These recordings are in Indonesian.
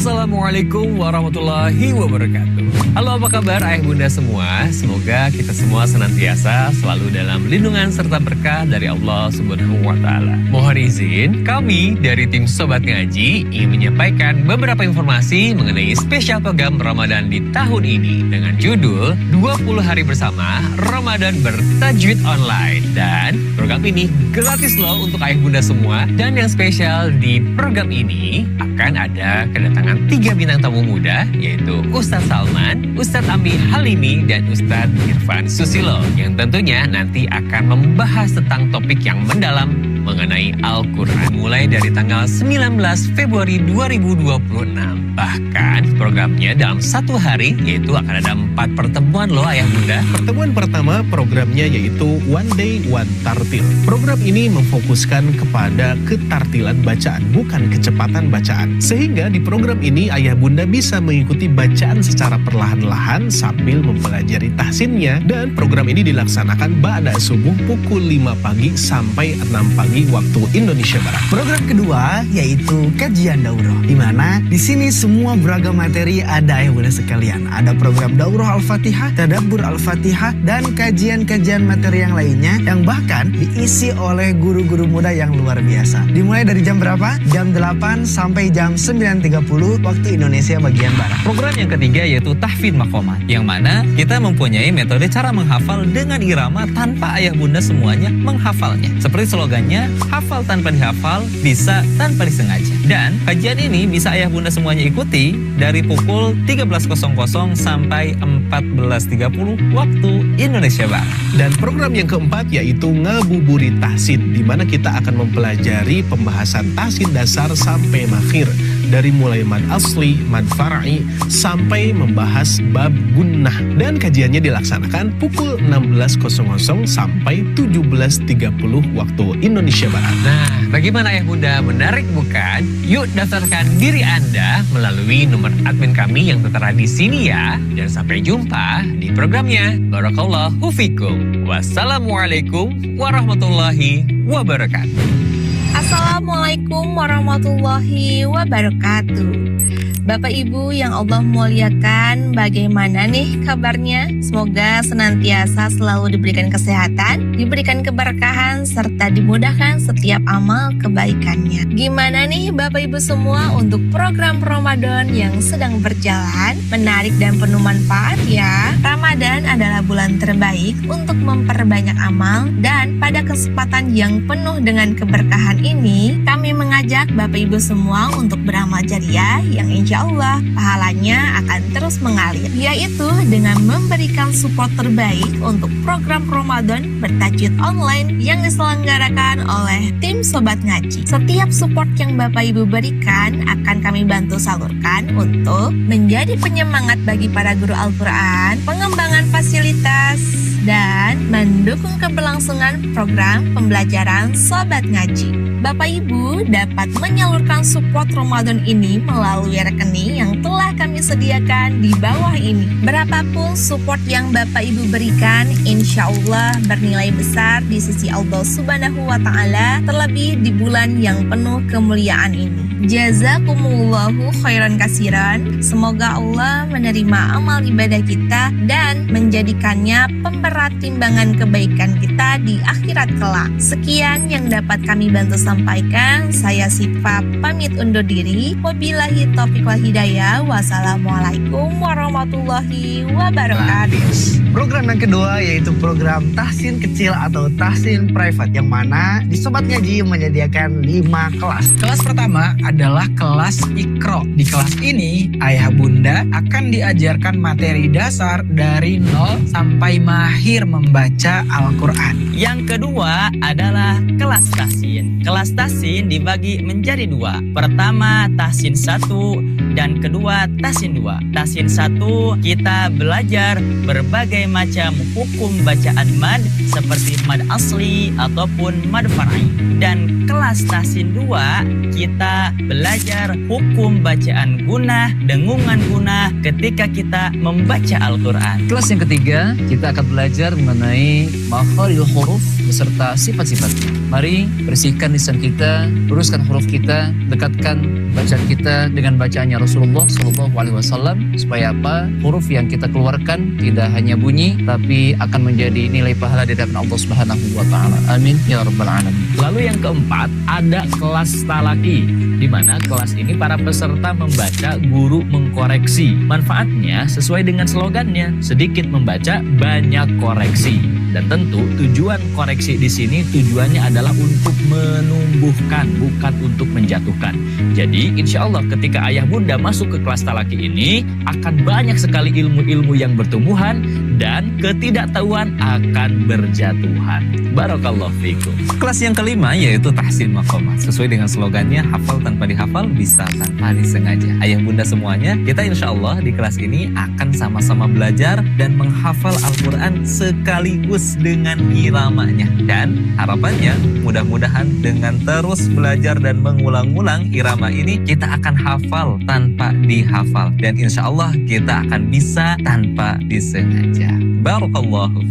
Assalamualaikum warahmatullahi wabarakatuh. Halo, apa kabar ayah bunda semua? Semoga kita semua senantiasa selalu dalam lindungan serta berkah dari Allah Subhanahu wa Ta'ala. Mohon izin, kami dari tim Sobat Ngaji ingin menyampaikan beberapa informasi mengenai spesial program Ramadan di tahun ini dengan judul 20 Hari Bersama Ramadan Bertajwid Online. Dan program ini gratis loh untuk ayah bunda semua. Dan yang spesial di program ini akan ada kedatangan 3 bintang tamu muda, yaitu Ustadz Salman, Ustadz Ami Halimi, dan Ustadz Irfan Susilo, yang tentunya nanti akan membahas tentang topik yang mendalam mengenai Al-Quran mulai dari tanggal 19 Februari 2026. Bahkan programnya dalam 1 hari, yaitu akan ada 4 pertemuan loh ayah bunda. Pertemuan pertama programnya yaitu One Day One Tartil. Program ini memfokuskan kepada ketartilan bacaan, bukan kecepatan bacaan. Sehingga di program ini ayah bunda bisa mengikuti bacaan secara perlahan-lahan sambil mempelajari tahsinnya. Dan program ini dilaksanakan ba'da subuh pukul 5 pagi sampai 6 pagi waktu Indonesia Barat. Program kedua yaitu kajian daurah, di mana di sini semua beragam materi ada ya bunda sekalian. Ada program daurah Al-Fatihah, tadabbur Al-Fatihah, dan kajian-kajian materi yang lainnya yang bahkan diisi oleh guru-guru muda yang luar biasa. Dimulai dari jam berapa? Jam 8 sampai jam 9.30 waktu Indonesia bagian Barat. Program yang ketiga yaitu tahfidz maqamat, yang mana kita mempunyai metode cara menghafal dengan irama tanpa ayah bunda semuanya menghafalnya. Seperti slogannya, hafal tanpa dihafal, bisa tanpa disengaja. Dan kajian ini bisa ayah bunda semuanya ikuti dari pukul 13.00 sampai 14.30 waktu Indonesia Barat. Dan program yang keempat yaitu ngabuburit tahsin, di mana kita akan mempelajari pembahasan tahsin dasar sampai makhir, dari mulai mad asli, mad far'i, sampai membahas bab gunnah. Dan kajiannya dilaksanakan pukul 16.00 sampai 17.30 waktu Indonesia Barat. Nah, bagaimana ayah bunda? Menarik bukan? Yuk daftarkan diri Anda melalui nomor admin kami yang tertera di sini ya. Dan sampai jumpa di programnya. Barakallahu fikum. Wassalamualaikum warahmatullahi wabarakatuh. Assalamualaikum warahmatullahi wabarakatuh. Bapak Ibu yang Allah muliakan, bagaimana nih kabarnya? Semoga senantiasa selalu diberikan kesehatan, diberikan keberkahan, serta dimudahkan setiap amal kebaikannya. Gimana nih Bapak Ibu semua untuk program Ramadan yang sedang berjalan? Menarik dan penuh manfaat ya. Ramadan adalah bulan terbaik untuk memperbanyak amal, dan pada kesempatan yang penuh dengan keberkahan ini, kami mengajak Bapak Ibu semua untuk beramal jariah yang insya Allah pahalanya akan terus mengalir, yaitu dengan memberikan support terbaik untuk program Ramadan bertajwid online yang diselenggarakan oleh tim Sobat Ngaji. Setiap support yang Bapak Ibu berikan akan kami bantu salurkan untuk menjadi penyemangat bagi para guru Al-Quran, pengembangan fasilitas, dan mendukung keberlangsungan program pembelajaran Sobat Ngaji. Bapak Ibu dapat menyalurkan support Ramadan ini melalui rekening yang telah kami sediakan di bawah ini. Berapapun support yang Bapak Ibu berikan, insya Allah bernilai besar di sisi Allah Subhanahu wa Ta'ala, terlebih di bulan yang penuh kemuliaan ini. Jazakumullahu khairan kasiran. Semoga Allah menerima amal ibadah kita dan menjadikannya pemberat timbangan kebaikan kita di akhirat kelak. Sekian yang dapat kami bantu sampaikan. Saya Sifa pamit undur diri. Wabillahi taufiq wal hidayah. Wassalamualaikum warahmatullahi wabarakatuh. Program yang kedua yaitu program tahsin kecil atau tahsin private, yang mana di Sobat Ngaji menyediakan 5 kelas. Kelas pertama adalah kelas Iqra. Di kelas ini, ayah bunda akan diajarkan materi dasar dari 0 sampai mahir membaca Al-Quran. Yang kedua adalah kelas tahsin. Kelas tahsin dibagi menjadi 2. Pertama tahsin 1 dan kedua tahsin 2. Tahsin 1 kita belajar berbagai macam hukum bacaan mad seperti mad asli ataupun mad far'i. Dan kelas tahsin 2 kita belajar hukum bacaan gunah, dengungan gunah ketika kita membaca Al-Quran. Kelas yang ketiga, kita akan belajar mengenai makharijul huruf beserta sifat-sifatnya. Mari bersihkan lisan kita, luruskan huruf kita, dekatkan bacaan kita dengan bacaannya Rasulullah SAW, supaya apa? Huruf yang kita keluarkan tidak hanya bunyi, tapi akan menjadi nilai pahala di hadapan Allah Subhanahu wa Ta'ala. Amin ya rabbal alamin. Lalu yang keempat, ada kelas talaki, di mana kelas ini para peserta membaca, guru mengkoreksi. Manfaatnya sesuai dengan slogannya, sedikit membaca, banyak koreksi. Dan tentu tujuan koreksi di sini tujuannya adalah untuk menumbuhkan, bukan untuk menjatuhkan. Jadi insya Allah ketika ayah bunda masuk ke kelas talaki ini, akan banyak sekali ilmu-ilmu yang bertumbuhan dan ketidaktahuan akan berjatuhan. Barakallahu fikum. Kelas yang kelima yaitu tahsin maqamat. Sesuai dengan slogannya, hafal tanpa dihafal, bisa tanpa disengaja. Ayah bunda semuanya, kita insya Allah di kelas ini akan sama-sama belajar dan menghafal Al-Quran sekaligus dengan iramanya. Dan harapannya mudah-mudahan dengan terus belajar dan mengulang-ulang irama ini, kita akan hafal tanpa dihafal. Dan insya Allah kita akan bisa tanpa disengaja. Barakallahu.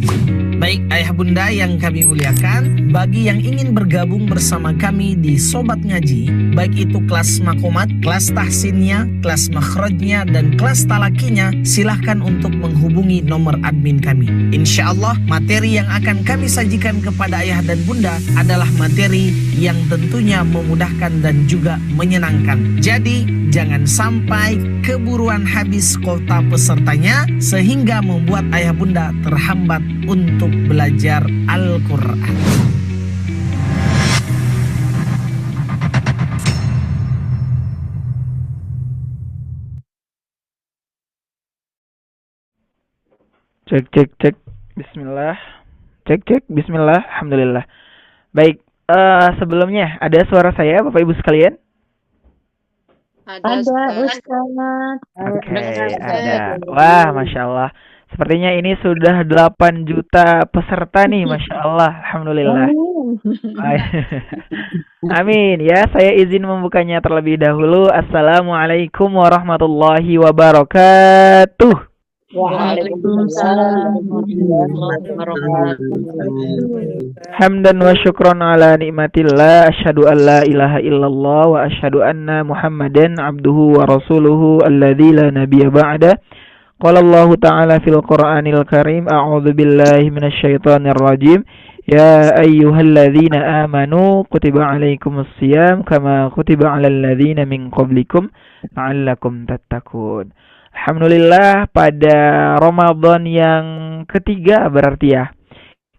Baik ayah bunda yang kami muliakan, bagi yang ingin bergabung bersama kami di Sobat Ngaji, baik itu kelas makomat, kelas tahsinnya, kelas makhrajnya, dan kelas talakinya, silahkan untuk menghubungi nomor admin kami. Insya Allah materi yang akan kami sajikan kepada ayah dan bunda adalah materi yang tentunya memudahkan dan juga menyenangkan. Jadi jangan sampai keburuan habis kuota pesertanya sehingga membuat ayah bunda terhambat untuk belajar Al-Quran. Cek. Bismillah. Cek. Bismillah. Alhamdulillah. Baik. Sebelumnya ada suara saya, Bapak Ibu sekalian? Ada Ustaz. Oke, ada. Wah, Masya Allah. Sepertinya ini sudah 8 juta peserta nih, Masya Allah. Alhamdulillah. Amin. Ya, saya izin membukanya terlebih dahulu. Assalamualaikum warahmatullahi wabarakatuh. Waalaikumsalam. Hamdan wa syukran ala nikmatillah. Asyhadu an la ilaha illallah wa asyhadu anna Muhammadan abduhu wa rasuluhu alladzi la nabiyya ba'da. Qala Allah ta'ala fil Qur'anil Karim, a'udzu billahi minasyaitonir rajim. Ya ayyuhalladzina amanu kutiba alaikumus shiyam kama kutiba alal ladzina min qablikum la'allakum tattaqun. Alhamdulillah, pada Ramadan yang ketiga berarti ya,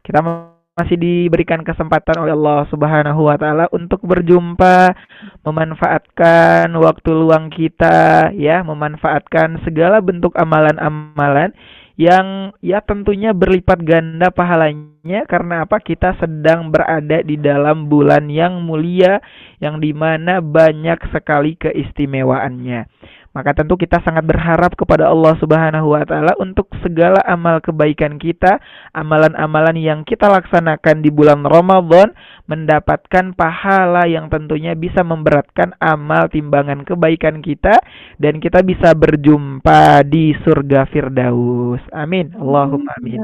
kita masih diberikan kesempatan oleh Allah Subhanahu wa Ta'ala untuk berjumpa, memanfaatkan waktu luang kita, ya, memanfaatkan segala bentuk amalan-amalan yang ya tentunya berlipat ganda pahalanya. Karena apa? Kita sedang berada di dalam bulan yang mulia, yang dimana banyak sekali keistimewaannya. Maka tentu kita sangat berharap kepada Allah Subhanahu wa Ta'ala untuk segala amal kebaikan kita, amalan-amalan yang kita laksanakan di bulan Ramadan, mendapatkan pahala yang tentunya bisa memberatkan amal timbangan kebaikan kita, dan kita bisa berjumpa di surga Firdaus. Amin. Allahumma amin.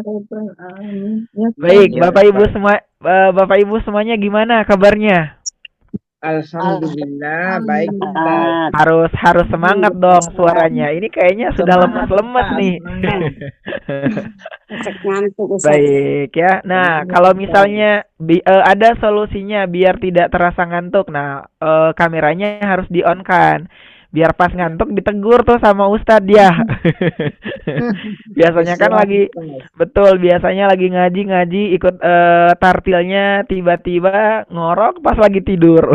Baik, Bapak Ibu semuanya gimana kabarnya? Alhamdulillah, baik. Harus semangat dong suaranya. Ini kayaknya sudah lemas-lemas nih. Baik ya. Nah, kalau misalnya ada solusinya biar tidak terasa ngantuk. Nah, kameranya harus di-on kan. Biar pas ngantuk ditegur tuh sama Ustadz ya. Biasanya kan biasanya lagi ngaji ikut tartilnya, tiba-tiba ngorok pas lagi tidur.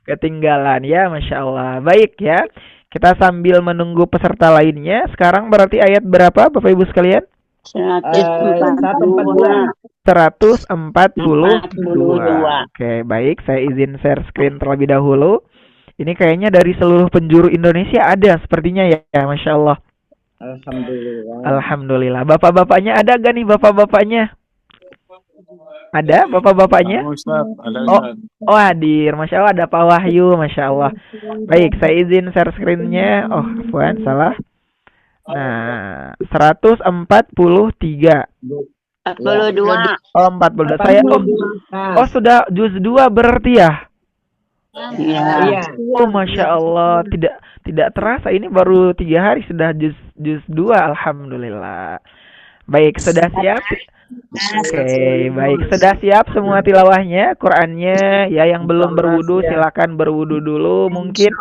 Ketinggalan ya, Masya Allah. Baik ya, kita sambil menunggu peserta lainnya. Sekarang berarti ayat berapa Bapak Ibu sekalian? 142. Oke, baik, saya izin share screen terlebih dahulu. Ini kayaknya dari seluruh penjuru Indonesia ada sepertinya ya, Masya Allah. Alhamdulillah. Alhamdulillah. Bapak-bapaknya ada gak nih bapak-bapaknya? Ada bapak-bapaknya? Oh, oh hadir. Masya Allah ada Pak Wahyu. Masya Allah. Baik, saya izin share screen-nya. Oh, Fuan, salah. Nah, 143. 42. Oh, 42. Saya sudah juz 2 berarti ya? Iya. Oh, Masya Allah. Tidak terasa ini baru 3 hari sudah juz 2. Alhamdulillah. Baik, sudah siap? Oke, baik. Sudah siap semua tilawahnya, Qurannya? Ya, yang belum berwudu silakan berwudu dulu. Mungkin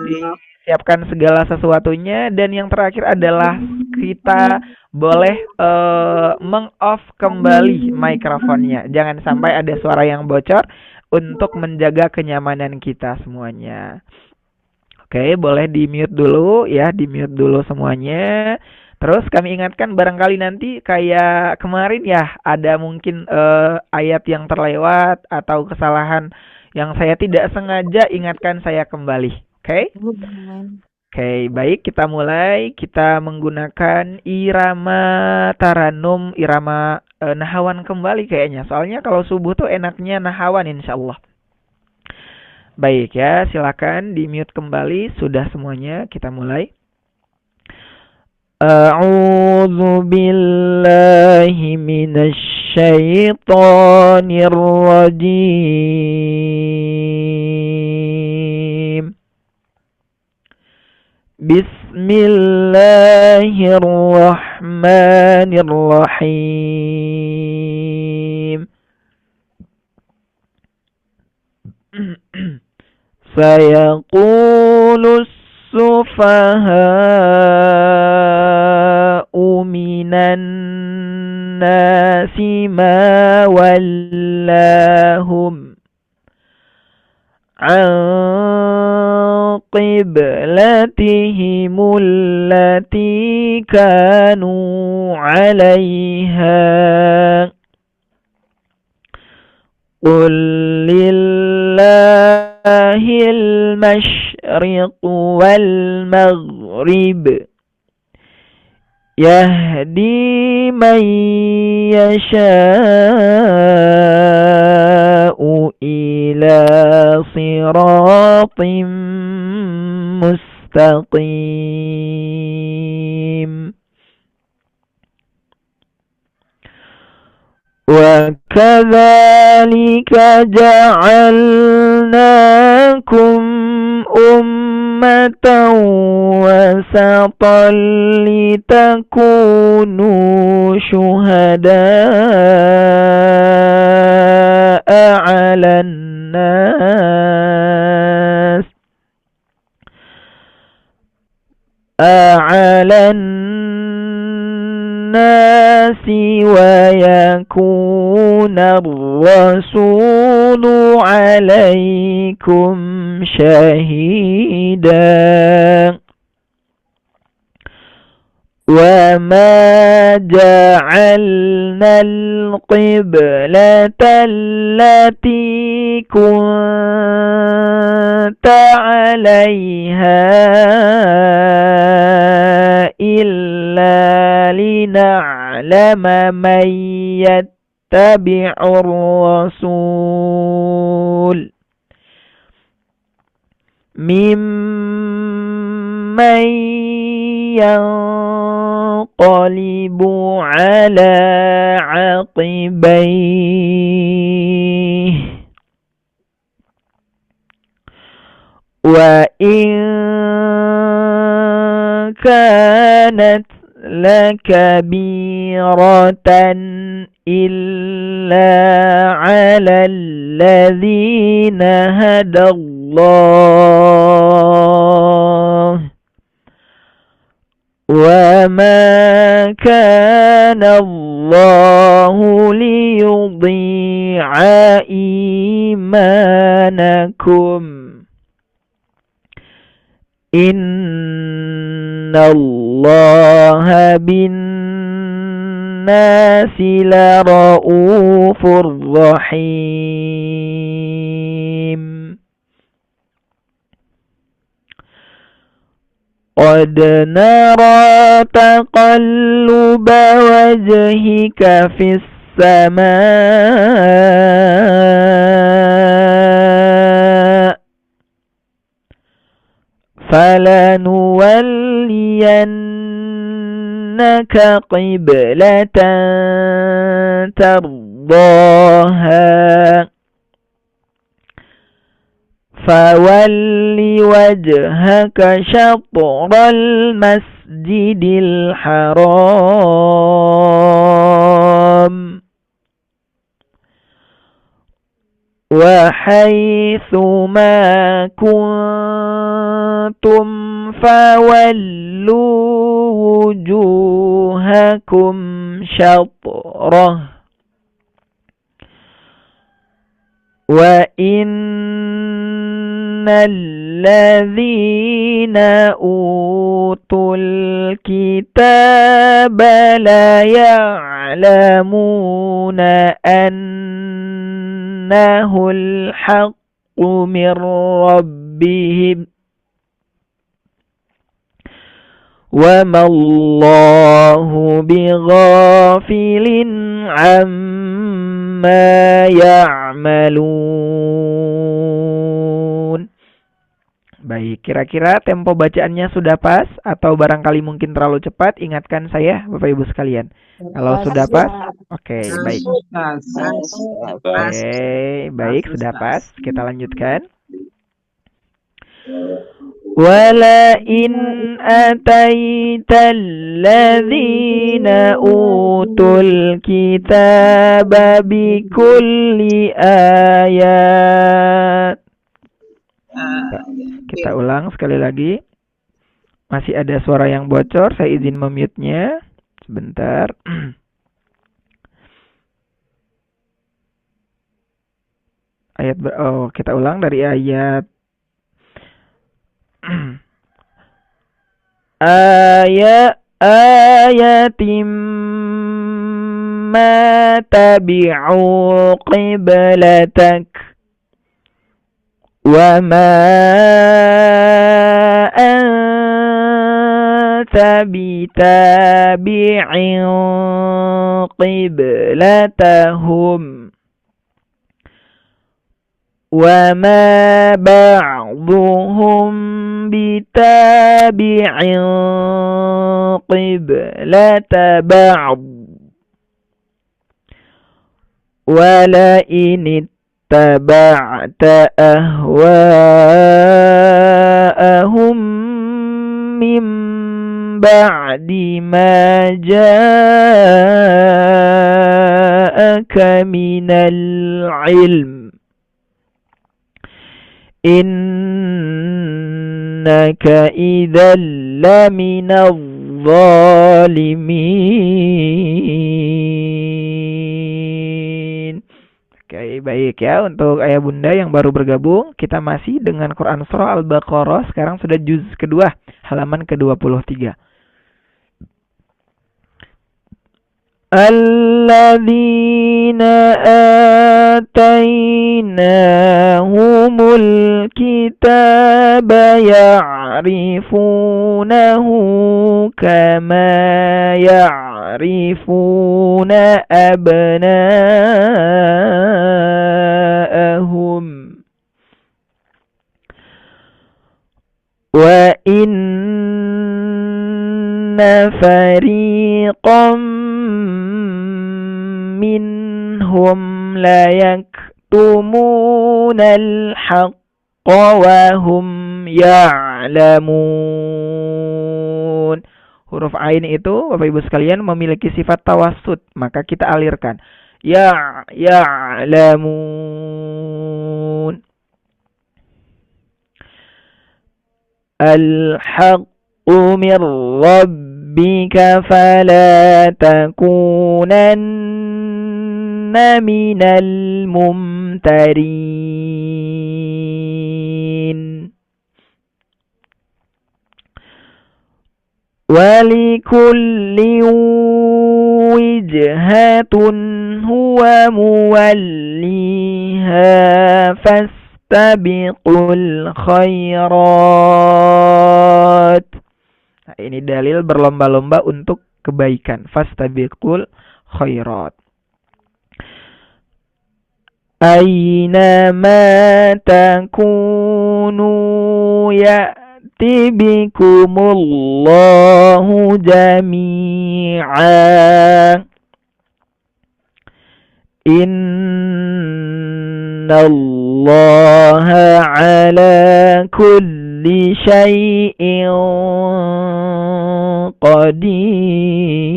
disiapkan segala sesuatunya. Dan yang terakhir adalah kita boleh meng-off kembali mikrofonnya. Jangan sampai ada suara yang bocor untuk menjaga kenyamanan kita semuanya. Oke, boleh di-mute dulu ya, di-mute dulu semuanya. Terus kami ingatkan barangkali nanti kayak kemarin ya, ada mungkin ayat yang terlewat atau kesalahan yang saya tidak sengaja, ingatkan saya kembali. Oke? Oke, baik, kita mulai. Kita menggunakan irama taranum, irama nahawan kembali kayaknya. Soalnya kalau subuh tuh enaknya nahawan insyaallah. Baik ya, silakan di-mute kembali. Sudah semuanya, kita mulai. A'udzu billahi minasy syaithanir rajim. Bismillahirrahmanirrahim. Sayaqulus sufaha'u minan nasi ma wallahum an qiblatihim allati kanu 'alaiha qul lillahil masyriq wal maghrib yahdi man yasha'u ila siratim mustaqim. Wa kadzalika ja'alnakum ummatan wasatan litakunu syuhada'a 'alan nas wa yakuna ar-rasulu 'alaikum shahida. Wa ma ja'alna al-qiblata allati kunta 'alaiha illa lina'lama man yattabi'ur rasul mimman yanqalibu ala aqibayhi wa in kanat lakabiratan illa 'alal ladzina hadallah wa ma kana Allahu liyudhi'a imanakum innallaha bin-nasi lara'ufur rahim. Qad nara taqalluba wajhika fis السماء فلنولينك قبلة ترضاها فول وجهك شطر المسجد الحرام وحيث ما كنتم فولوا وجوهكم شطره وإن الذين أوتوا الكتاب لا يعلمون أنه الحق من ربهم وما الله بغافل عما يعملون. Baik, kira-kira tempo bacaannya sudah pas atau barangkali mungkin terlalu cepat? Ingatkan saya, Bapak Ibu sekalian. Kalau sudah pas, oke, baik. Oke, baik, sudah pas. Kita lanjutkan. ولئن أتيت الذين أوتوا الكتاب بكل آيات. Kita ulang sekali lagi. Masih ada suara yang bocor, saya izin memute-nya. Sebentar. Kita ulang dari ayat ayatim ma tabi'u qiblatak wa ma anta bitabi'in qiblatahum wa ma ba'duhum bitabi'in qiblata ba'd wala in ittaba'ta ahwa'ahum min ba'di ma ja'aka minal ilm innaka idzal laminadh zalimin. Oke, baik ya. Untuk ayah bunda yang baru bergabung, kita masih dengan Quran Surah Al-Baqarah. Sekarang sudah juz kedua, halaman ke-23. Alladzina atainahumul kitaba ya'rifunahu kama ya'rifuna abna'ahum wa inna fariqam minhum la yaktumuna al-haqqa wa hum ya'lamun. Huruf ain itu Bapak Ibu sekalian memiliki sifat tawassut, maka kita alirkan. Ya'lamun. Al-haqqu min rabbika fala takunanna minal mumtarin. Walikulli wijhatun huwa muwalliha fastabiqul khairat. Nah, ini dalil berlomba-lomba untuk kebaikan. Fastabiqul khairat. أينما تكونوا يأتي بكم الله جميعا إن الله على كل شيء قدير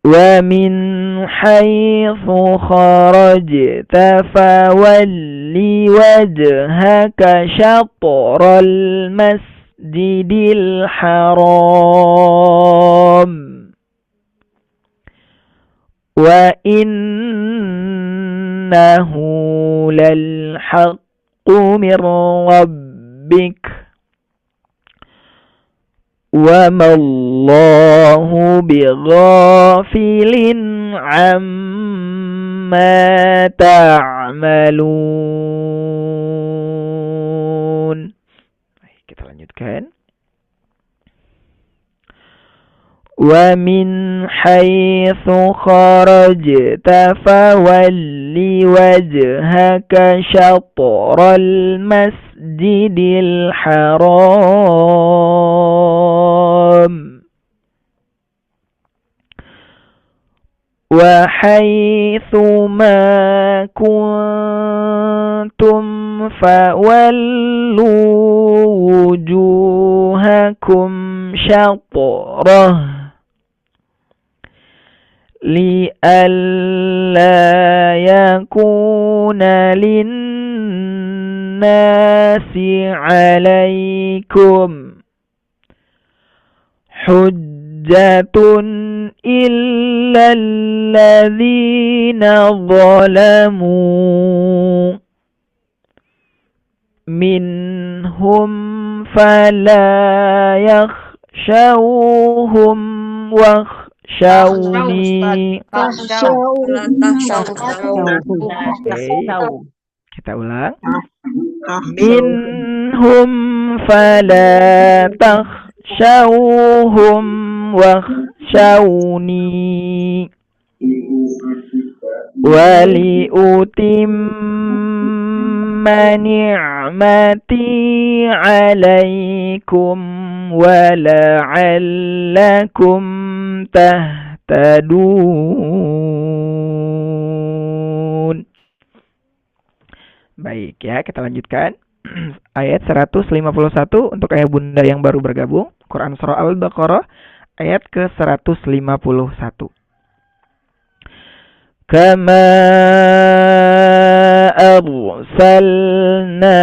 ومن حيث خرجت فول وجهك شطر المسجد الحرام وإنه للحق من ربك وما الله بغافل عما تعملون. Kita lanjutkan. ومن حيث خرجت فول وجهك شطر المسجد الحرام وحيث ما كنتم فولوا وجوهكم شطره لئلا يكون للناس عليكم حجة إلا الذين ظلموا منهم فلا يخشوهم واخشوني. Kita ulang. Minhum fala takhshawhum wakhshawni waliutimma ni'mati alaikum wala'allakum tahtadun. Baik ya, kita lanjutkan. Ayat 151 untuk ayah bunda yang baru bergabung. Quran Surah Al-Baqarah ayat ke-151. Kama arsalna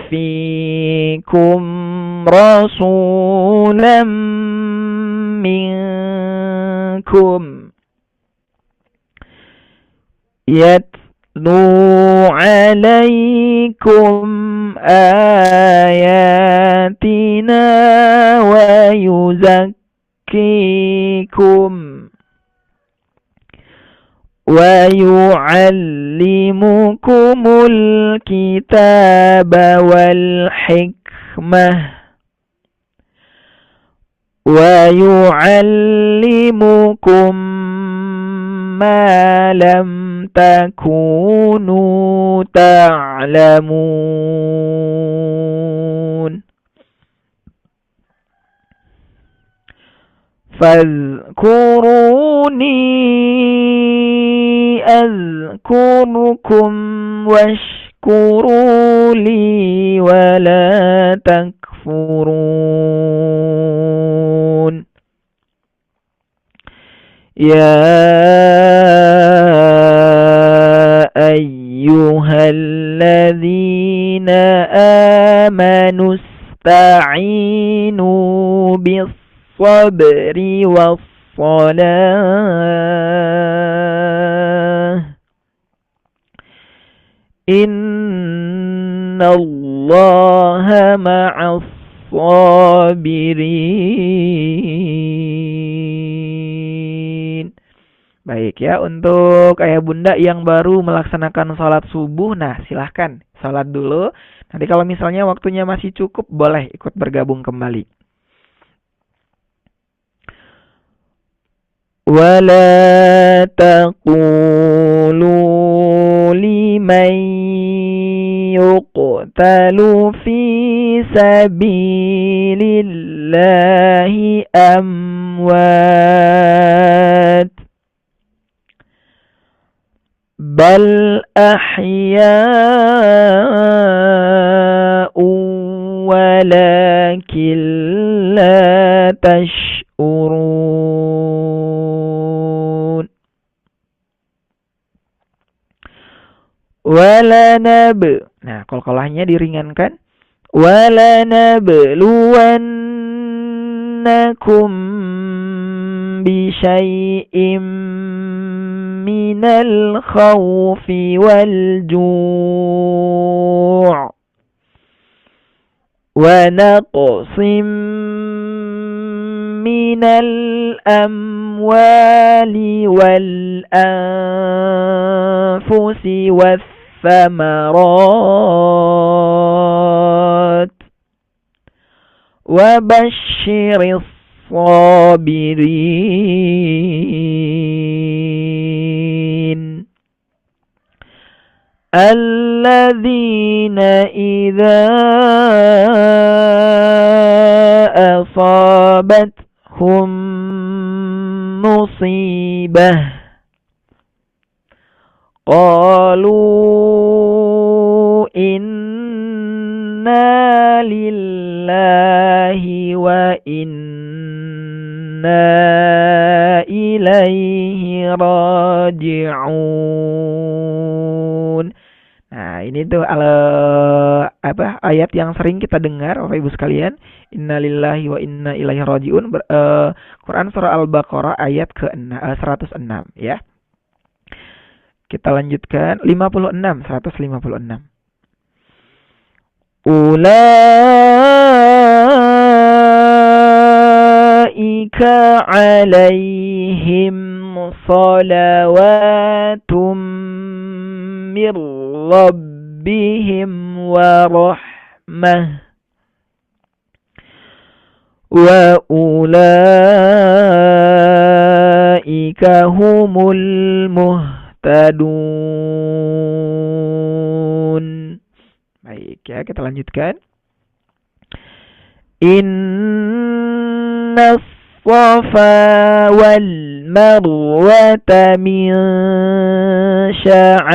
fikum rasulam minkum yatlu alaikum ayatina wa yuzakkikum wa yu'allimukumul kitaba wal hikmah wa yu'allimukum ma lam takunu ta'lamun fadhkuruni azkurukum washkuru li wa la takfurun. Ya ayyuhalladzina amanu ista'inu bis-sabri was-salah innallaha ma'as-sabirin. Baik ya, untuk ayah bunda yang baru melaksanakan sholat subuh, nah silahkan sholat dulu. Nanti kalau misalnya waktunya masih cukup, boleh ikut bergabung kembali. ولا تقولوا لمن يقتل في سبيل الله أموات بل أحياء ولكن لا تشعرون Nah, qalqalahnya diringankan. وَلَنَبْلُوَنَّكُمْ بِشَيْءٍ مِّنَ الْخَوْفِ وَالْجُوعِ وَنَقْصٍ مِّنَ الْأَمْوَالِ وَالْأَنفُسِ والثمرات وبشر الصابرين الذين إذا أصابتهم مصيبة قالوا إنا لله وإنا إليه راجعون. Nah, ini tuh ayat yang sering kita dengar Bapak Ibu sekalian. Innalillahi wa inna ilaihi rajiun. Quran surah Al-Baqarah ayat ke-106 ya. Kita lanjutkan 156. Ulaika alaihim salawatum mir rabbihim wa rahmah wa ulaika humul muhtadun. Baik ya, kita lanjutkan. Inna safa wal marwata min sya'airillah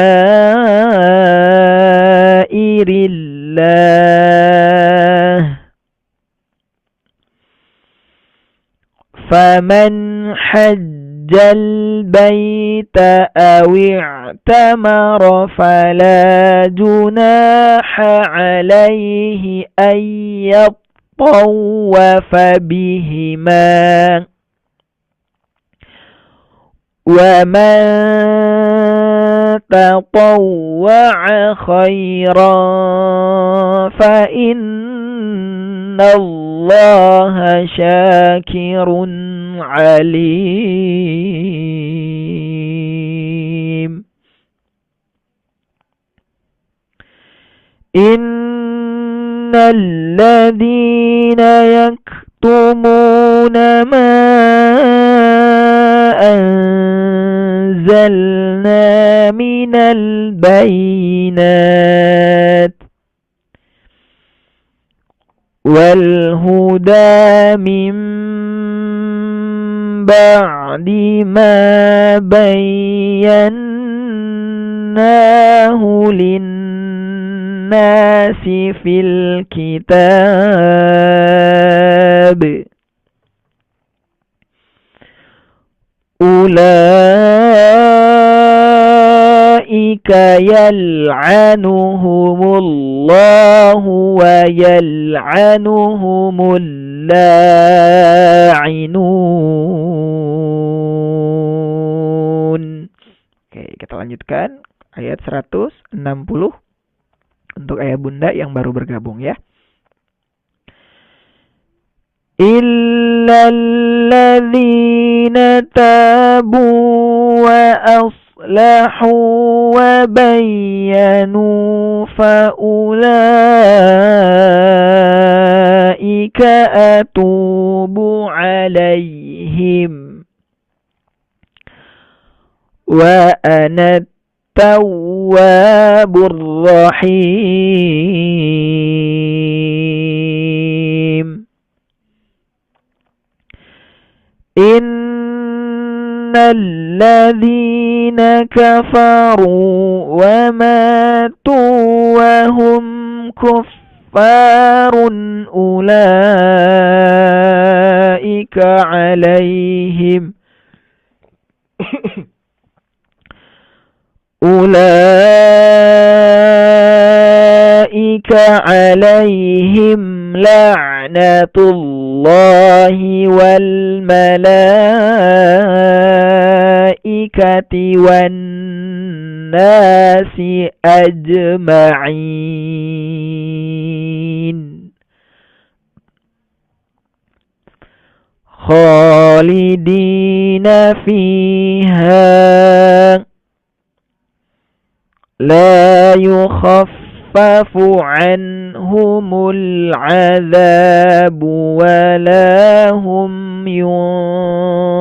faman hajjal baita aw i'tamara fala junaha alaihi ay yatawwafa bihima wa man tatawwa'a khairan fa innallaha syakirun alim. Innal ladzina yaktumuna ma anzalna minal bayinat wal huda min ba'di ma bayyanahu lin-nasi fil kitab ulaika yal'anuhumullahu wa yal'anuhumul la'inun. Oke, kita lanjutkan ayat 160 untuk ayah bunda yang baru bergabung ya. Illalladzina tabu wa aslahu wa bayyanu fa ulaika atubu alaihim وأنا التواب الرحيم إن الذين كفروا وماتوا وهم كفار أولئك عليهم لعنة الله والملائكة والناس أجمعين خالدين فيها لا يخفف عنهم العذاب ولا هم ينظرون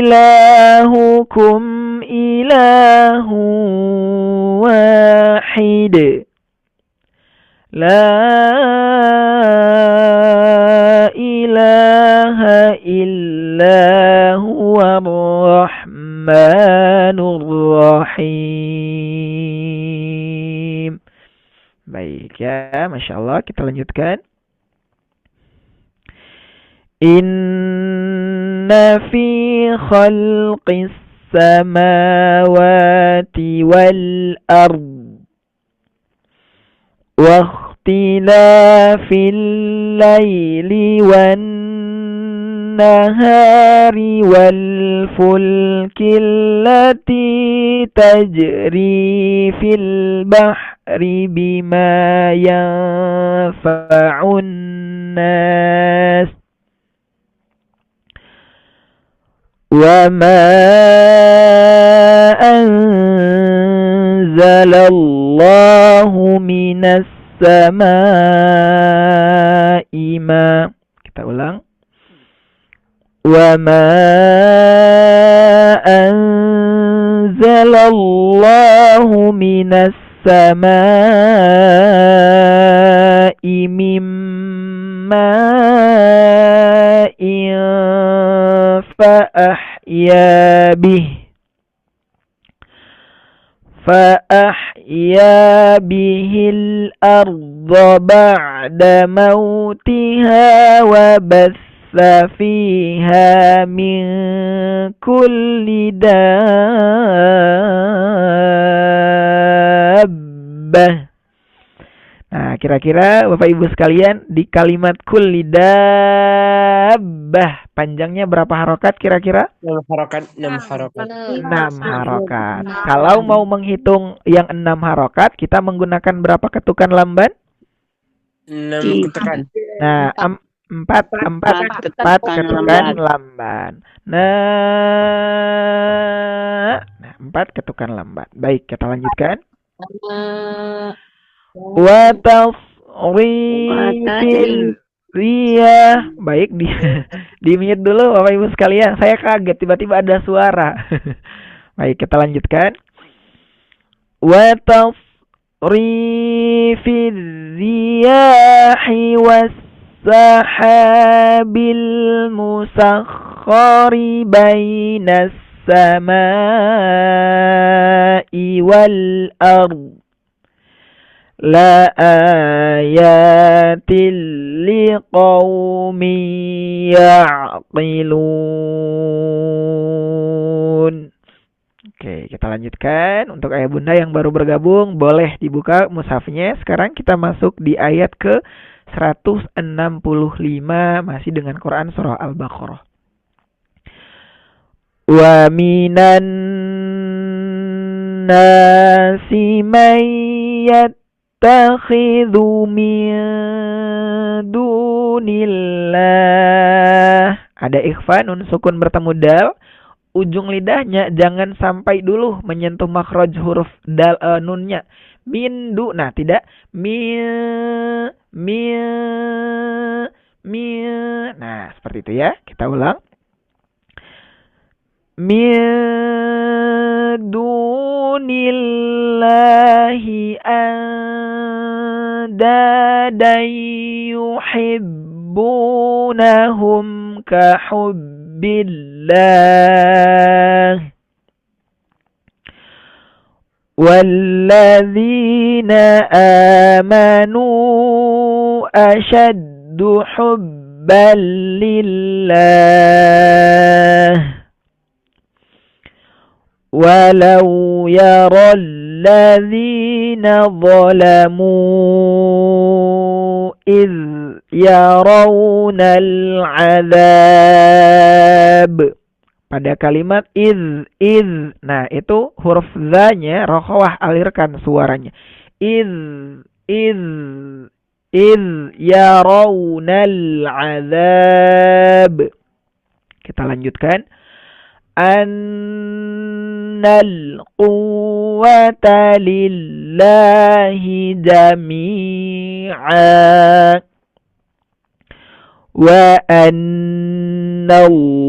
وإلهكم إله واحد لا إله إلا هو الرحمن الرحيم. Baik ya, Masya Allah, kita lanjutkan. Inna fi khalqis samawati wal ard واختلاف الليل والنهار والفلك التي تجري في البحر بما ينفع الناس وما أنزل الله من السماء ماء. Kita ulang. وما أنزل الله من السماء من ماء فأحيا به الأرض بعد موتها وبث فيها من كل دابة. Nah, kira-kira Bapak Ibu sekalian, di kalimat kulli dabbah panjangnya berapa harokat kira-kira? 6 harokat. 6 harokat. Kalau mau menghitung yang 6 harokat, kita menggunakan berapa ketukan lamban? 6 ketukan. Nah, 4 ketukan lamban. Nah, 4 ketukan lamban. Baik, kita lanjutkan. Wa tasrifil riyah. Baik, di mute dulu Bapak Ibu sekalian. Saya kaget tiba-tiba ada suara. Baik, kita lanjutkan. Wa tasrifil riyahi was-sahabil musakhkhari bainas samai wal ard la ayatil liqaumin ya'qilun. Oke, kita lanjutkan. Untuk ayah bunda yang baru bergabung, boleh dibuka mushafnya. Sekarang kita masuk di ayat ke 165 masih dengan Quran surah Al-Baqarah. Wa minan nasi man yattakhidhu min dunillah. Ada ikhfa, nun sukun bertemu dal. ujung lidahnya jangan sampai dulu menyentuh makhraj huruf nunnya. Mindu. Nah, tidak mi. Nah, seperti itu ya. Kita ulang. Min dunillahi andadan yuhibbunahum kahubbillah walladzina amanu ashaddu hubban lillah walau yaral ladzina zalamu iz yarawnal azab. Pada kalimat iz. Nah, itu huruf za-nya rokhawah, alirkan suaranya. Iz yarawnal azab. Kita lanjutkan. Annal quwwata lillahi jami'a wa annallaha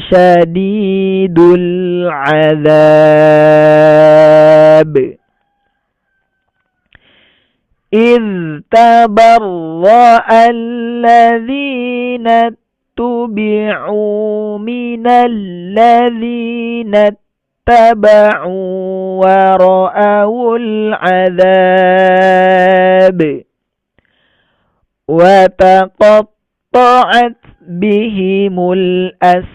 syadidul azab. إذ تبرأ الذين اتبعوا من الذين اتبعوا ورأوا العذاب وتقطعت بهم الأسباب.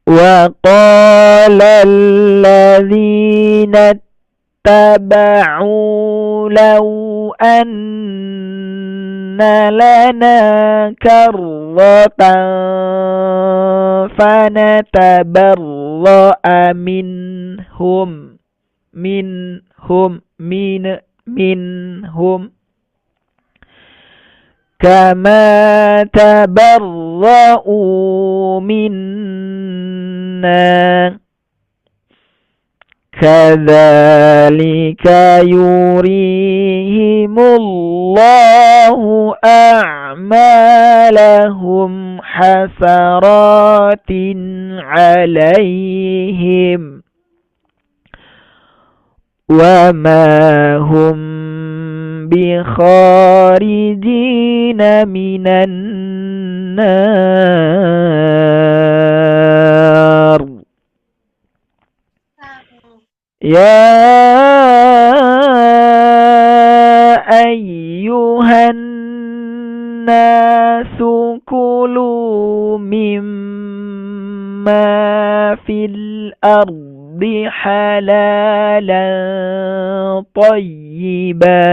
وقال الذين اتبعوا لو أن لنا كرة فنتبرأ منهم كما تبرأوا منا كذلك يريهم الله أعمالهم حسرات عليهم وما هم بخارجين من النار. يا أيها الناس كلوا مما في الأرض حلالا طيبا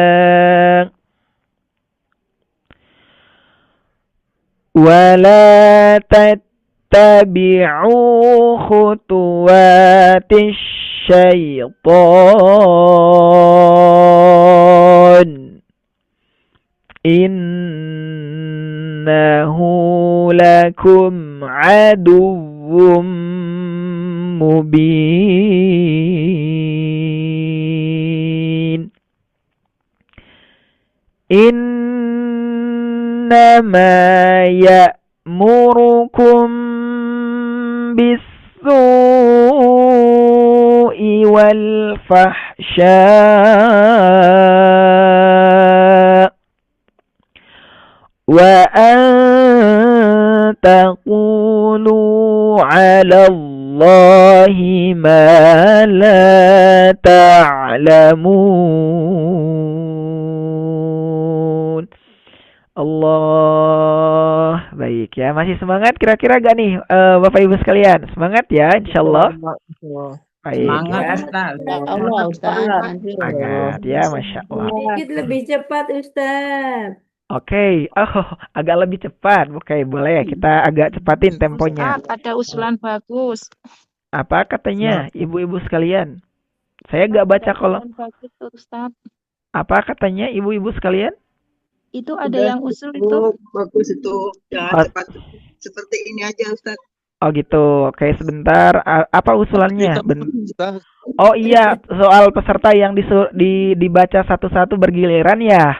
ولا تتبعوا خطوات الشيطان إنه لكم عدو مبين. إنما يأمركم بالسوء والفحشاء وأن تقولوا على الله ما لا تعلمون. Allah. Baik ya, masih semangat kira-kira gak nih Bapak Ibu sekalian? Semangat ya, insyaallah. Baik. Semangat, Ya. Ustaz. Allah, Ustaz. Semangat ya, Masya Allah. Sedikit lebih cepat, Ustaz. Oke, agak lebih cepat. Oke, boleh ya kita agak cepatin temponya. Ustaz, ada usulan bagus. Apa katanya ibu-ibu sekalian? Saya gak baca kolom. Bagus, Ustaz. Apa katanya ibu-ibu sekalian? Itu ada Udah yang usul itu. cukup, bagus itu. Jangan Oh, cepat seperti ini aja Ustaz. oh gitu. Oke, sebentar. Apa usulannya? Ustaz. Oh iya, soal peserta yang dibaca satu-satu bergiliran ya.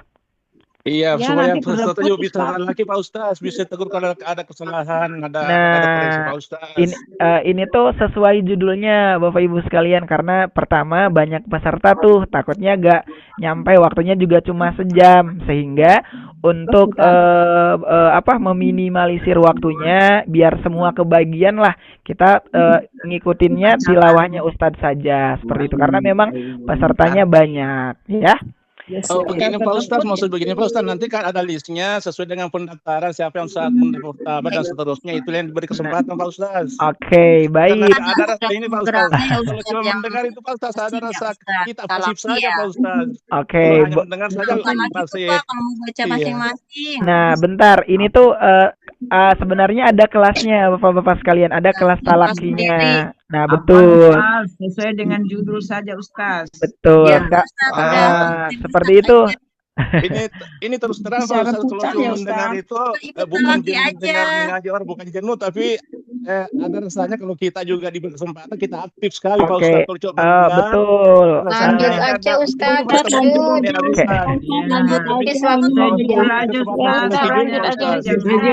Iya, Ya, supaya nanti peserta berebut juga bisa Ustaz. lagi Pak Ustaz, bisa tegur kalau ada kesalahan, ada koreksi Nah, Pak Ustaz. ini tuh sesuai judulnya Bapak Ibu sekalian karena pertama banyak peserta tuh takutnya gak nyampe waktunya juga cuma sejam sehingga untuk meminimalisir waktunya biar semua kebagian lah kita ngikutinnya tilawahnya Ustadz saja seperti itu karena memang pesertanya banyak ya. Oh begini Pak Ustaz, maksud begini Pak Ustaz, nanti kan ada listnya sesuai dengan pendaftaran siapa yang saat mendaftar dan seterusnya itu yang diberi kesempatan Pak Ustaz. Oke, baik. Karena ada rasa ini Pak Ustaz. Kalau cuma mendengar itu Pak Ustaz ada rasa kita pasif saja Pak Ustaz. Oke, Kalau hanya mendengar saja pasif. Kalau mau baca masing-masing. Nah, bentar, ini tuh sebenarnya ada kelasnya Bapak-bapak sekalian, ada kelas talakinya. Nah, betul. Sesuai dengan judul saja Ustaz. Betul. Ya, Kak. Ustaz, Seperti itu. Ini terus terang Pak Ustaz, kalau cuma mendengar itu bukan dengar mengaji orang bukan jenuh, tapi ada rasanya kalau kita juga diberi kesempatan kita aktif sekali Pak Oke, Ustaz. Kalau coba betul. Lanjut aja Ustaz, lanjut.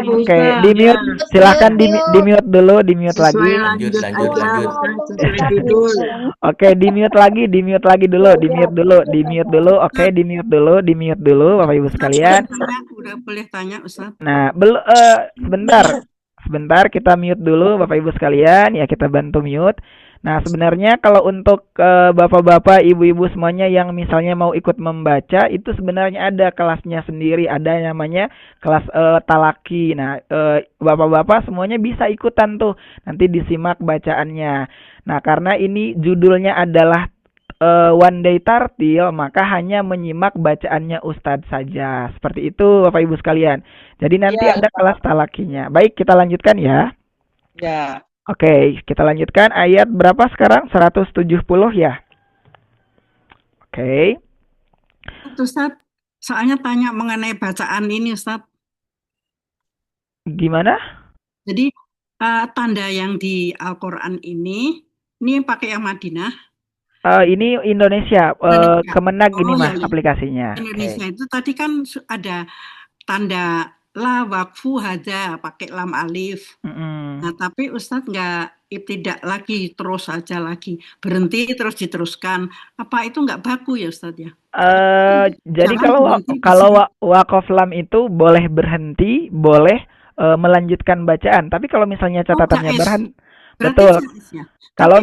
Oke, di mute. Silahkan di mute dulu, di mute lagi. Lanjut. Oke, di mute lagi dulu, di mute dulu. Oke, di mute dulu, Bapak Ibu sekalian. Udah boleh tanya Ustaz. Nah, sebentar kita mute dulu Bapak Ibu sekalian, ya kita bantu mute. Nah, sebenarnya kalau untuk bapak-bapak, ibu-ibu semuanya yang misalnya mau ikut membaca, itu sebenarnya ada kelasnya sendiri, ada namanya kelas talaki. Nah, bapak-bapak semuanya bisa ikutan tuh, nanti disimak bacaannya. Nah, karena ini judulnya adalah one day tartil, maka hanya menyimak bacaannya Ustadz saja. Seperti itu Bapak Ibu sekalian. Jadi nanti ada kelas talakinya. Baik, kita lanjutkan ya. Ya. Oke, kita lanjutkan ayat berapa sekarang? 170 ya. Oke. Ustaz, soalnya tanya mengenai bacaan ini Ustaz. Gimana? Jadi tanda yang di Al-Qur'an ini pakai yang Madinah. Ini Indonesia, Kemenag ini Mas aplikasinya. Indonesia itu tadi kan ada tanda la waqfu hada pakai lam alif. Nah, tapi Ustadz nggak ibtidak lagi, terus aja lagi. Berhenti terus diteruskan. Apa itu nggak baku ya Ustadz ya? Jadi kalau waqaf lam itu boleh berhenti, boleh melanjutkan bacaan. Tapi kalau misalnya catatannya betul. Kalau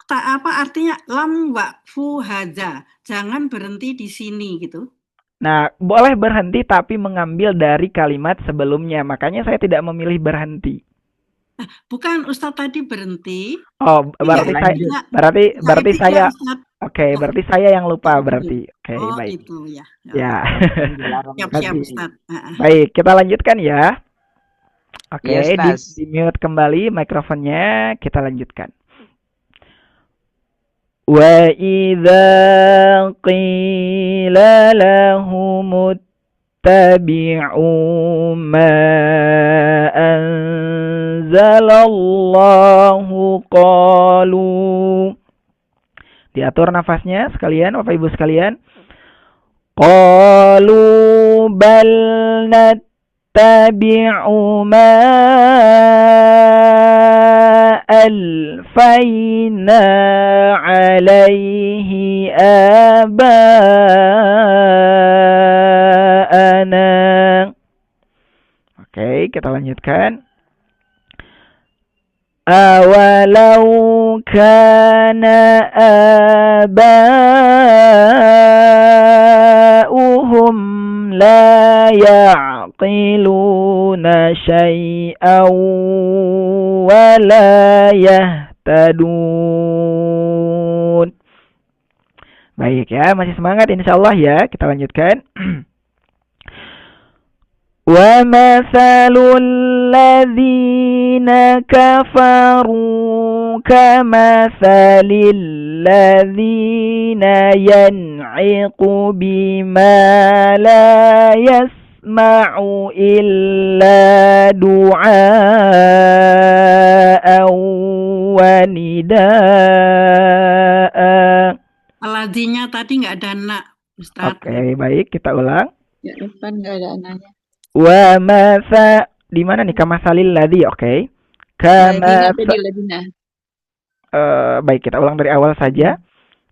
apa artinya lam waqfu hada? Jangan berhenti di sini gitu. Nah, boleh berhenti tapi mengambil dari kalimat sebelumnya. Makanya saya tidak memilih berhenti. Bukan Ustadz tadi berhenti. Oh, berarti saya Oke, berarti saya yang lupa berarti. Oke, baik. Itu ya. Ya. Siap Ustadz. Baik, kita lanjutkan ya. Oke, Yes, di mute kembali mikrofonnya, kita lanjutkan. وَإِذَا قِيلَ لَهُمُ اتَّبِعُوا مَا أَنزَلَ اللَّهُ قَالُوا. Diatur nafasnya sekalian, Bapak Ibu sekalian. قَالُوا بَلْ نَتَّبِعُ مَا أَلْفَيْنَا عَلَيْهِ آبَاءَنَا. Oke, kita lanjutkan. أَوَلَوْ كَانَ آبَاؤُهُمْ لَا يَعْقِلُونَ شَيْئًا وَلَا يَهْتَدُونَ. Baik ya, masih semangat insyaallah ya. Kita lanjutkan. وَمَثَلُ الذين كفروا كمثل الذين ينعق بما لا يسمع إلا دعاء ونداء. Aladinya tadi nggak ada nak, Ustaz. Oke, baik, kita ulang. Ya, depan nggak ada anaknya. Wa masa di mana nih kamasalil ladzi? Oke. Ladina. Baik, kita ulang dari awal saja.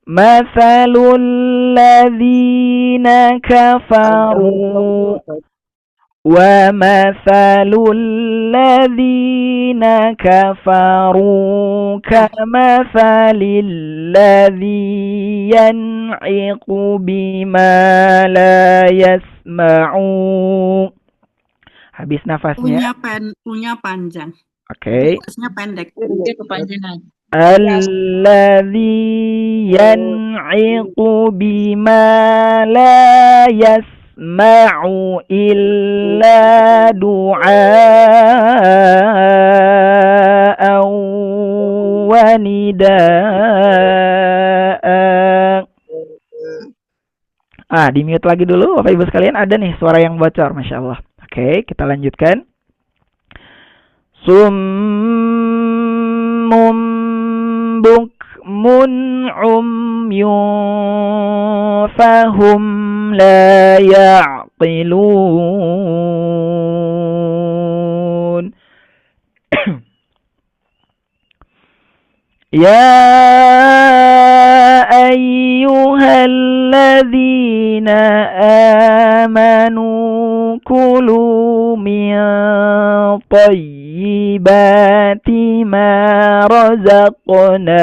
Masalul ladzina kafaru wa masalul ladzina kafaru kamasalil ladzi yan'iqu bima la yasma'u. Habis nafasnya. Punya panjang. Oke. Nafasnya pendek. Kepanjangan. Alladzi yan'iqu bima la yasma'u illa du'a'an wa nidaa'a. Di mute lagi dulu Bapak Ibu sekalian, ada nih suara yang bocor, Masya Allah. Oke, kita lanjutkan. Summum bukmun umyun fahum la ya'qilun. Ya ayyuhalladzina amanu kulu min tayyibati ma razaqnakum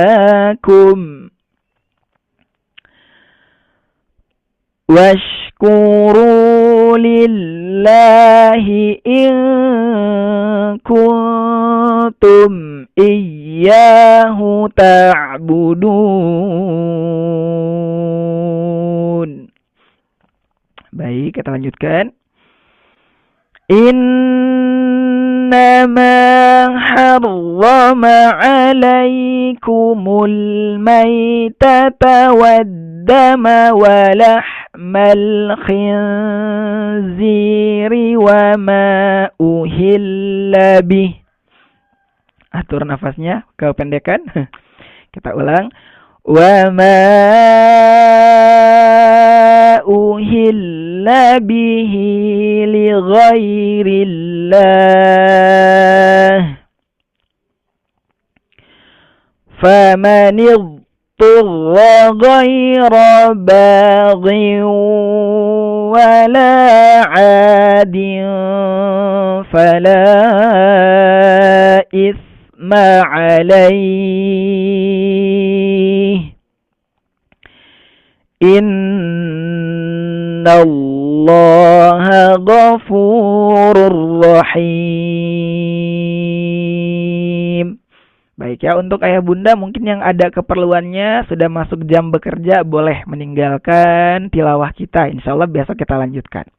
washkuru lillahi in kuntum iyyahu ta'budun. Baik, kita lanjutkan. Innama harrama alaikumul maitata waddama wa lahmal khinziri wa ma uhilla bih. Atur nafasnya, kependekan. Kita ulang. Wa ma uhilla bihi li ghairillah faman idturra ghaira baghin wala 'adin fala isma 'alayhi innallaha ghafurur rahim. Baik ya, untuk ayah bunda mungkin yang ada keperluannya sudah masuk jam bekerja boleh meninggalkan tilawah kita. Insyaallah besok kita lanjutkan.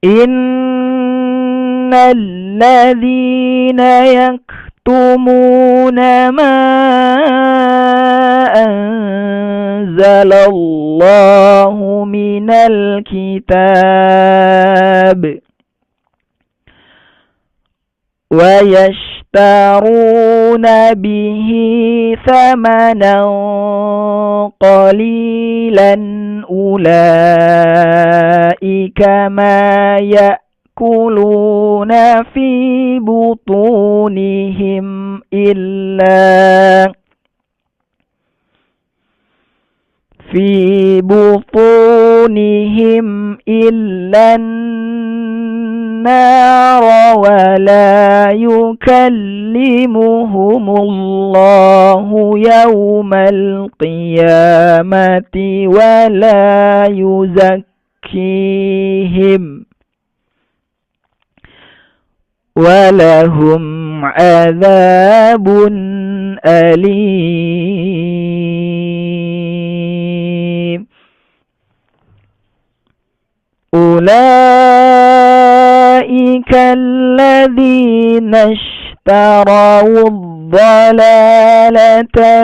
Innal ladzina yaktumuna ma anzalallahu minal kitab wa yashtaruna bihi thamanan qalilan ulaika ma ya'kuluna fi butunihim illa an-nar wa la yukallimuhumullahu yawmal qiyamati wa la yuzakkihim wa lahum 'adzabun alim. Ulaika الذين اشتروا الضلالة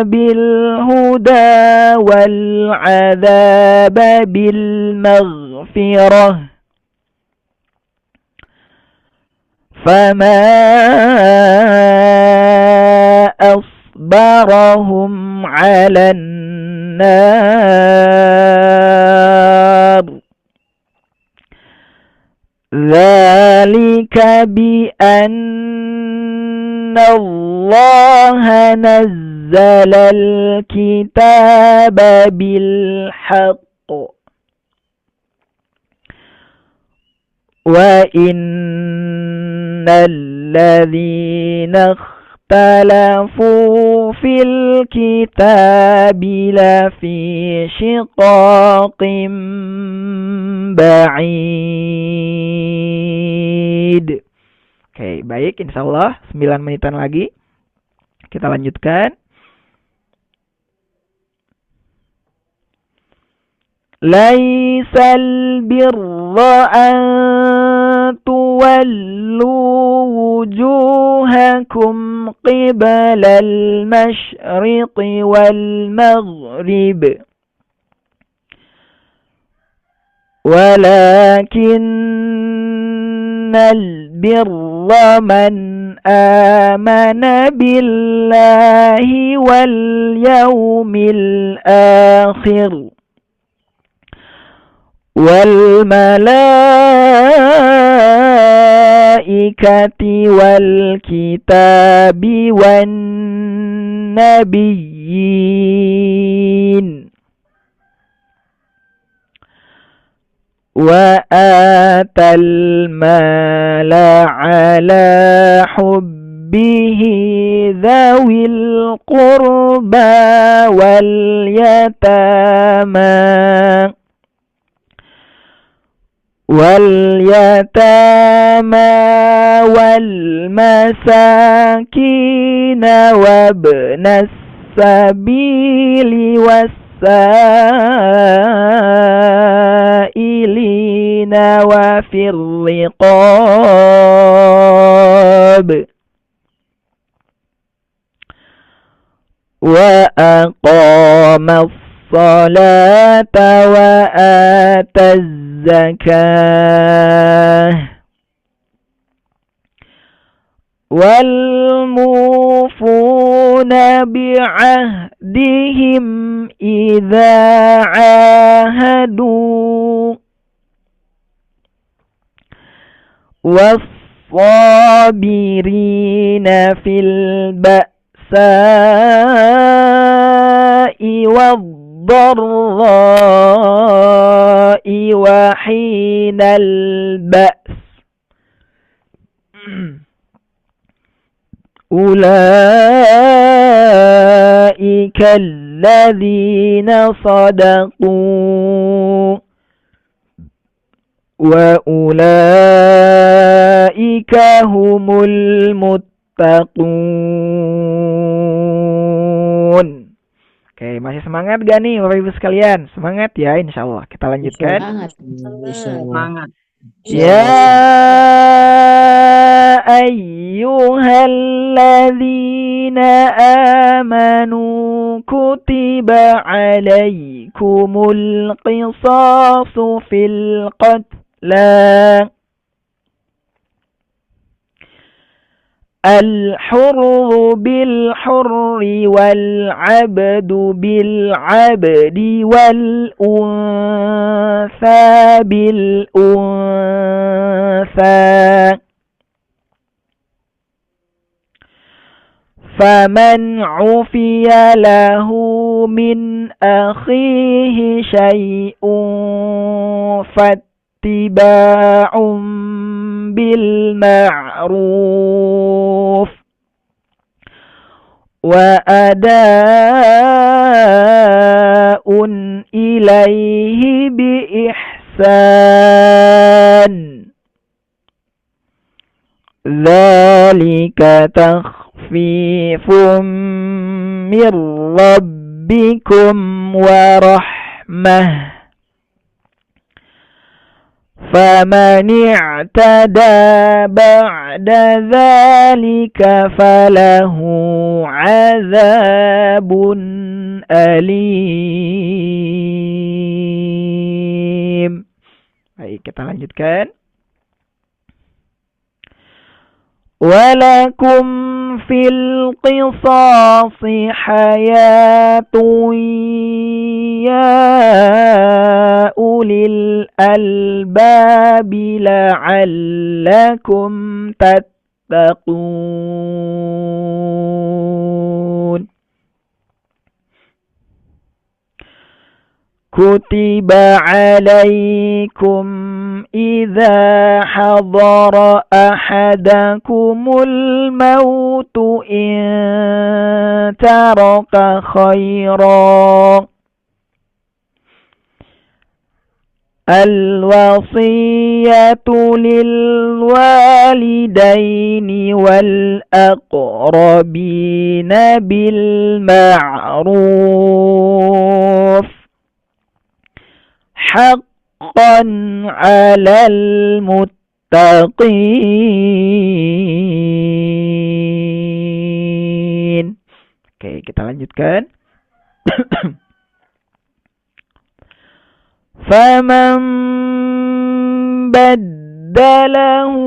بالهدى والعذاب بالمغفرة فما أصبرهم على النار ذلك بأن الله نزل الكتاب بالحق وإن الذين اختلفوا في الكتاب لفي شقاق بعيد. Oke, baik, insyaallah 9 menitan lagi. Kita lanjutkan. Laisal birra an tuwallu wujuhakum qibalal masyriqi wal maghrib walakinnal birra man amana billahi wal yawmil akhir wal malaikati wal kitabi wan nabiyyin wa atal mala ala hubbihi dhawil qurba wal yatama واليتامى والمساكين وابن السبيل والسائلين وفي الرقاب وأقام الصلاة وآتى الزكاة والموفون بعهدهم إذا عاهدوا والصابرين في البأساء والضراء وحين البأس أولئك الذين صدقوا وأولئك هم المتقون. Oke, masih semangat gak nih Bapak Ibu sekalian? Semangat ya, insya Allah. Kita lanjutkan. Semangat. Ya ayyuhalladzina amanu kutiba alaikumul qisasu fil qatla الحر بالحر والعبد بالعبد والأنثى بالأنثى فمن عفي له من أخيه شيء فاتباع بالمعروف وأداء إليه بإحسان ذلك تخفيف من ربكم ورحمة فمن اعتدى بعد ذلك فله عذاب أليم. Baik, kita lanjutkan. Walakum fil qisasi hayatun ya ulil albabi la'allakum tattaqun. Kutiba alaikum idza hadara ahadakumul mautu in taraka khairan al-wasiyatu lil walidaini wal aqrabina bil ma'ruf haqqan 'alal muttaqin. Oke, kita lanjutkan. Faman baddalahu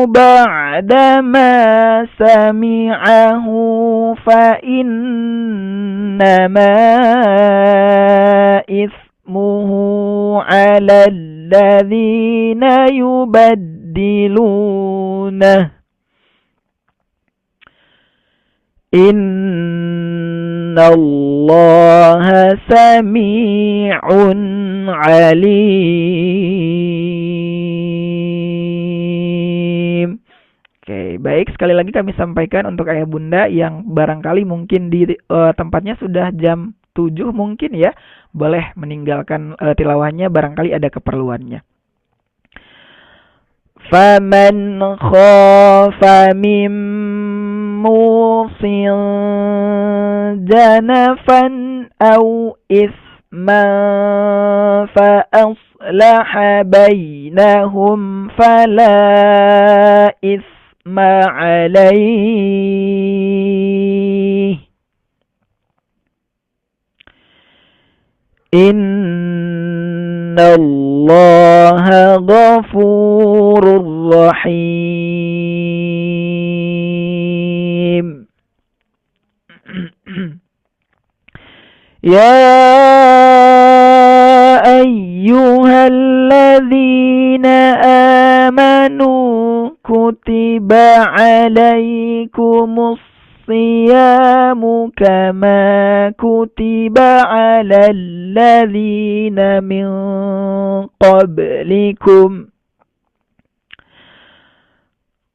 ba'da ma sami'ahu fa innama ismuhu 'alal ladzina yubaddilunah. Innallaha sami'un 'alim. Oke, baik, sekali lagi kami sampaikan untuk ayah bunda yang barangkali mungkin di tempatnya sudah jam 7 mungkin ya, boleh meninggalkan tilawahnya barangkali ada keperluannya. Faman khafa min musin janafan aw isman fa aslaha bainahum fala isma alayhi innallaha ghafurur rahim. Ya ayyuhalladzina amanu kutiba alaikumus siyamu kama kutiba alal ladzina min qablikum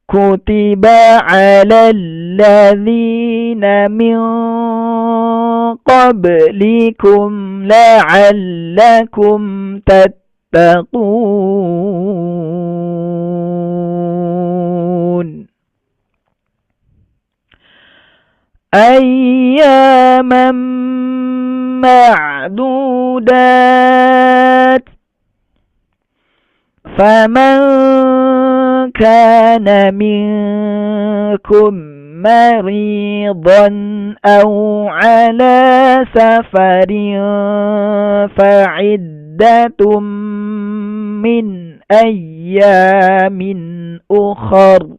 kutiba alal ladzina min qablikum la'allakum tattaqun. Ayyaman ma'dudat faman kana minkum maridan aw ala safarin fa'iddatum min ayyamin ukhar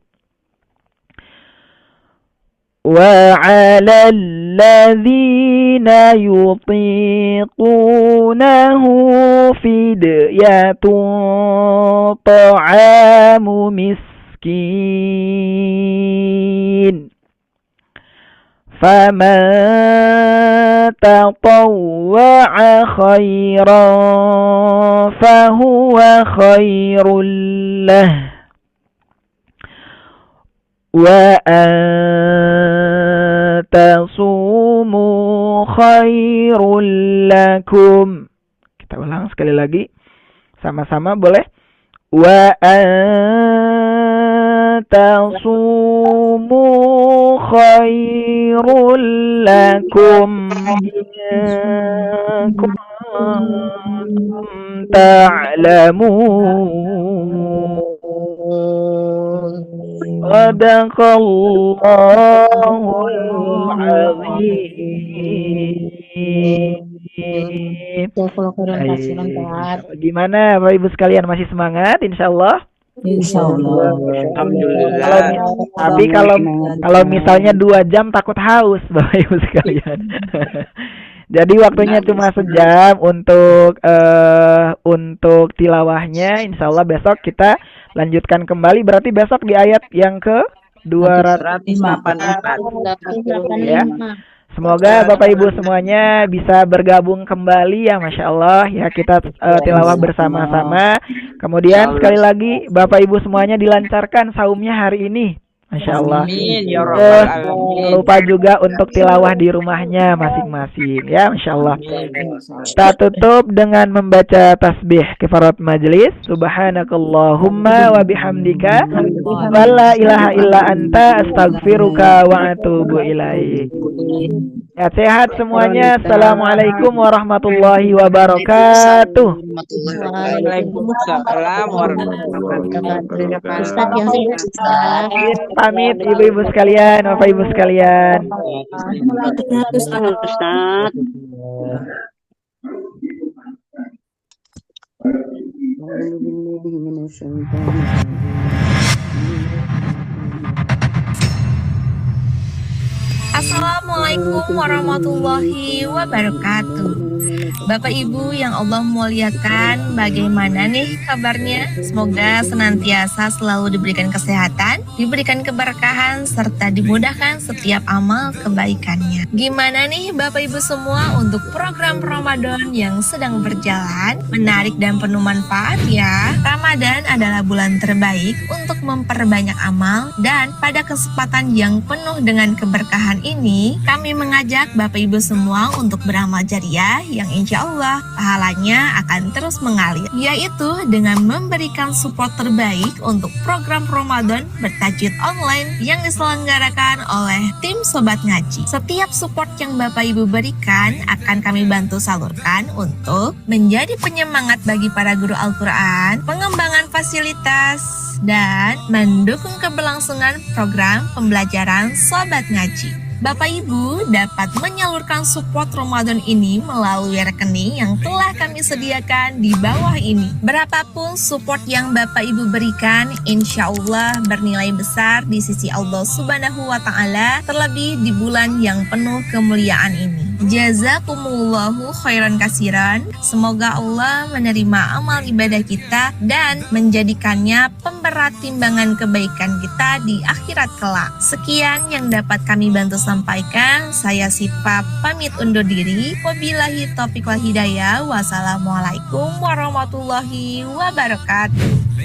وعلى الذين يطيقونه فدية طعام مسكين فمن تطوع خيرا فهو خير له وأن تصوموا خير لكم. Kita ulang sekali lagi sama-sama boleh. وأن تصوموا خير لكم إن كنتم تعلمون صدق الله العظيم. Gimana Bapak Ibu sekalian, masih semangat insyaallah? Insyaallah. Alhamdulillah. Tapi kalau misalnya 2 jam takut haus Bapak Ibu sekalian. Jadi waktunya cuma sejam untuk tilawahnya. Insyaallah besok kita lanjutkan kembali. Berarti besok di ayat yang ke 284 ya. Semoga Bapak Ibu semuanya bisa bergabung kembali ya, Masya Allah ya, kita tilawah bersama-sama. Kemudian sekali lagi Bapak Ibu semuanya dilancarkan saumnya hari ini, Masya Allah. Lupa juga untuk tilawah di rumahnya masing-masing ya, Masya Allah. Kita tutup dengan membaca tasbih kifarat majlis. Subhanakallahumma wa bihamdika wa la ilaha illa anta astaghfiruka wa atubu ilaik. Sehat semuanya. Assalamualaikum warahmatullahi wabarakatuh. Waalaikumsalam warahmatullahi wabarakatuh. Pamit ibu-ibu sekalian, bapak ibu sekalian. Ustaz. Assalamualaikum warahmatullahi wabarakatuh. Bapak Ibu yang Allah muliakan, bagaimana nih kabarnya? Semoga senantiasa selalu diberikan kesehatan, diberikan keberkahan, serta dimudahkan setiap amal kebaikannya. Gimana nih Bapak Ibu semua untuk program Ramadan yang sedang berjalan? Menarik dan penuh manfaat ya. Ramadan adalah bulan terbaik untuk memperbanyak amal, dan pada kesempatan yang penuh dengan keberkahan ini, kami mengajak Bapak Ibu semua untuk beramal jariah yang insya Allah pahalanya akan terus mengalir, yaitu dengan memberikan support terbaik untuk program Ramadan bertajwid online yang diselenggarakan oleh tim Sobat Ngaji. Setiap support yang Bapak Ibu berikan akan kami bantu salurkan untuk menjadi penyemangat bagi para guru Al-Quran, pengembangan fasilitas, dan mendukung keberlangsungan program pembelajaran Sobat Ngaji. Bapak Ibu dapat menyalurkan support Ramadan ini melalui rekening yang telah kami sediakan di bawah ini. Berapapun support yang Bapak Ibu berikan, insya Allah bernilai besar di sisi Allah Subhanahu wa Ta'ala, terlebih di bulan yang penuh kemuliaan ini. Jazakumullahu khairan kasiran. Semoga Allah menerima amal ibadah kita dan menjadikannya pemberat timbangan kebaikan kita di akhirat kelak. Sekian yang dapat kami bantu sampaikan. Saya Sipa pamit undur diri. Wabillahi taufiq wal hidayah. Wassalamualaikum warahmatullahi wabarakatuh.